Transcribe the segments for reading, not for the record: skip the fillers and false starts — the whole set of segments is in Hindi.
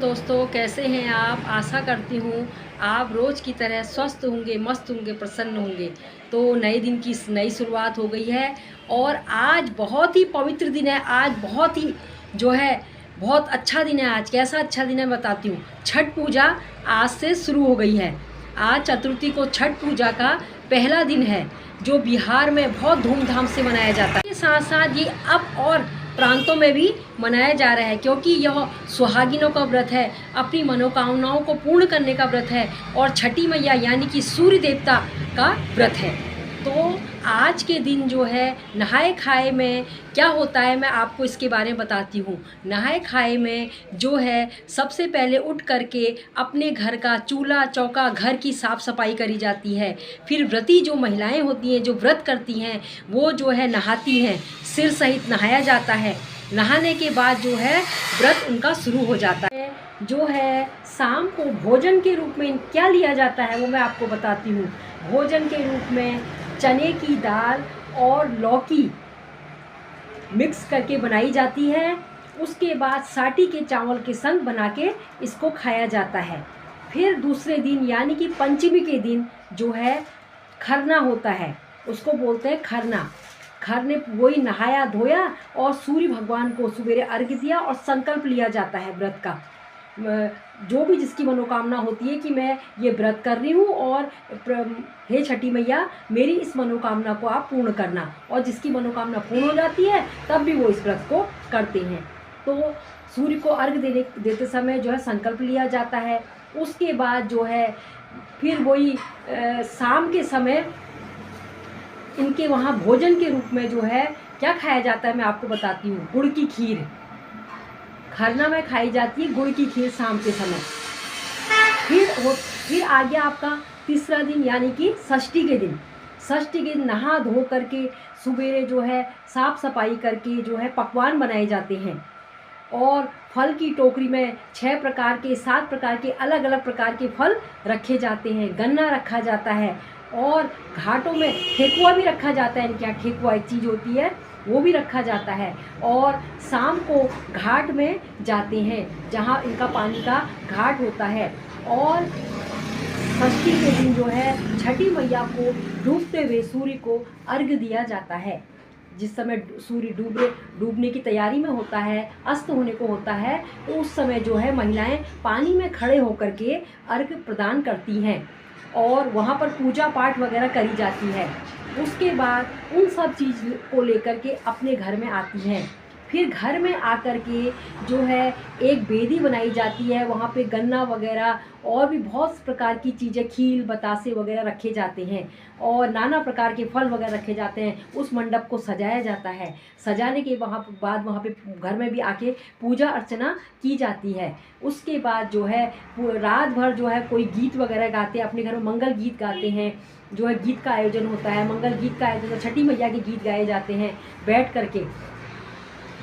दोस्तों, कैसे हैं आप। आशा करती हूँ आप रोज़ की तरह स्वस्थ होंगे, मस्त होंगे, प्रसन्न होंगे। तो नए दिन की नई शुरुआत हो गई है और आज बहुत ही पवित्र दिन है। आज बहुत ही जो है बहुत अच्छा दिन है। आज कैसा अच्छा दिन है बताती हूँ। छठ पूजा आज से शुरू हो गई है। आज चतुर्थी को छठ पूजा का पहला दिन है जो बिहार में बहुत धूमधाम से मनाया जाता है। इसके साथ साथ ये अब और प्रांतों में भी मनाया जा रहा है क्योंकि यह सुहागिनों का व्रत है, अपनी मनोकामनाओं को पूर्ण करने का व्रत है और छठी मैया यानी कि सूर्य देवता का व्रत है। तो आज के दिन जो है नहाए खाए में क्या होता है मैं आपको इसके बारे में बताती हूँ। नहाए खाए में जो है सबसे पहले उठ करके अपने घर का चूल्हा चौका घर की साफ़ सफाई करी जाती है। फिर व्रती जो महिलाएं होती हैं जो व्रत करती हैं वो जो है नहाती हैं, सिर सहित नहाया जाता है। नहाने के बाद जो है व्रत उनका शुरू हो जाता है। जो है शाम को भोजन के रूप में क्या लिया जाता है वो मैं आपको बताती हूँ। भोजन के रूप में चने की दाल और लौकी मिक्स करके बनाई जाती है। उसके बाद साटी के चावल के संग बना के इसको खाया जाता है। फिर दूसरे दिन यानी कि पंचमी के दिन जो है खरना होता है, उसको बोलते हैं खरना। खरने वही नहाया धोया और सूर्य भगवान को सवेरे अर्घ्य दिया और संकल्प लिया जाता है व्रत का। जो भी जिसकी मनोकामना होती है कि मैं ये व्रत कर रही हूँ और हे छठी मैया मेरी इस मनोकामना को आप पूर्ण करना, और जिसकी मनोकामना पूर्ण हो जाती है तब भी वो इस व्रत को करते हैं। तो सूर्य को अर्घ्य देते समय जो है संकल्प लिया जाता है। उसके बाद जो है फिर वही शाम के समय इनके वहाँ भोजन के रूप में जो है क्या खाया जाता है मैं आपको बताती हूँ। गुड़ की खीर खरना में खाई जाती है, गुड़ की खीर शाम के समय। फिर आ गया आपका तीसरा दिन यानी कि षष्ठी के दिन। षष्ठी के दिन नहा धो करके सुबेरे जो है साफ सफाई करके जो है पकवान बनाए जाते हैं और फल की टोकरी में 6 प्रकार के 7 प्रकार के अलग अलग प्रकार के फल रखे जाते हैं। गन्ना रखा जाता है और घाटों में ठेकुआ भी रखा जाता है। इनके यहाँ ठेकुआ एक चीज़ होती है वो भी रखा जाता है। और शाम को घाट में जाते हैं जहाँ इनका पानी का घाट होता है। और षष्ठी के दिन जो है छठी मैया को डूबते हुए सूर्य को अर्घ्य दिया जाता है। जिस समय सूर्य डूबने की तैयारी में होता है, अस्त होने को होता है, तो उस समय जो है महिलाएं पानी में खड़े होकर के अर्घ्य प्रदान करती हैं और वहाँ पर पूजा पाठ वगैरह करी जाती है। उसके बाद उन सब चीज़ को लेकर के अपने घर में आती हैं। फिर घर में आकर के जो है एक बेदी बनाई जाती है, वहाँ पे गन्ना वगैरह और भी बहुत प्रकार की चीज़ें खील बतासे वगैरह रखे जाते हैं और नाना प्रकार के फल वगैरह रखे जाते हैं। उस मंडप को सजाया जाता है। सजाने के बाद वहाँ पे घर में भी आके पूजा अर्चना की जाती है। उसके बाद जो है रात भर जो है कोई गीत वगैरह गाते हैं, अपने घर में मंगल गीत गाते हैं। जो है गीत का आयोजन होता है, मंगल गीत का आयोजन, छठी मैया के गीत गाए जाते हैं बैठ करके।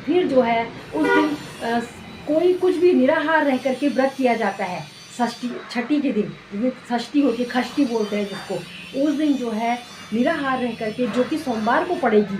फिर जो है उस दिन कोई कुछ भी निराहार रह करके व्रत किया जाता है। छठी के दिन षष्ठी होती है, खष्टी बोलते हैं जिसको। उस दिन जो है निराहार रह करके जो कि सोमवार को पड़ेगी,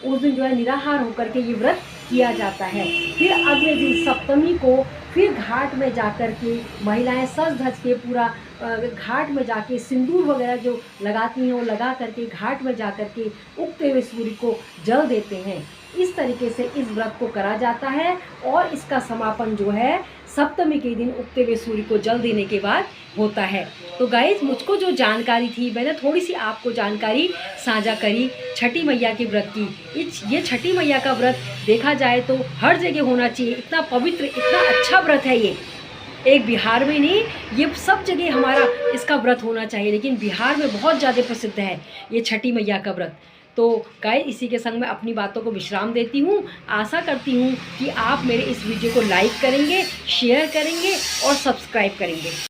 उस दिन जो है निराहार होकर के ये व्रत किया जाता है। फिर अगले दिन सप्तमी को फिर घाट में जाकर के महिलाएं सज धज के पूरा घाट में जाके सिंदूर वगैरह जो लगाती हैं वो लगा करके घाट में जाकर के उगते हुए सूर्य को जल देते हैं। इस तरीके से इस व्रत को करा जाता है और इसका समापन जो है सप्तमी के दिन उगते हुए सूर्य को जल देने के बाद होता है। तो गाइस, मुझको जो जानकारी थी मैंने थोड़ी सी आपको जानकारी साझा करी छठी मैया के व्रत की। ये छठी मैया का व्रत देखा जाए तो हर जगह होना चाहिए। इतना पवित्र इतना अच्छा व्रत है ये। एक बिहार में नहीं, ये सब जगह हमारा इसका व्रत होना चाहिए, लेकिन बिहार में बहुत ज़्यादा प्रसिद्ध है ये छठी मैया का व्रत। तो गाइस, इसी के संग मैं अपनी बातों को विश्राम देती हूँ। आशा करती हूँ कि आप मेरे इस वीडियो को लाइक करेंगे, शेयर करेंगे और सब्सक्राइब करेंगे।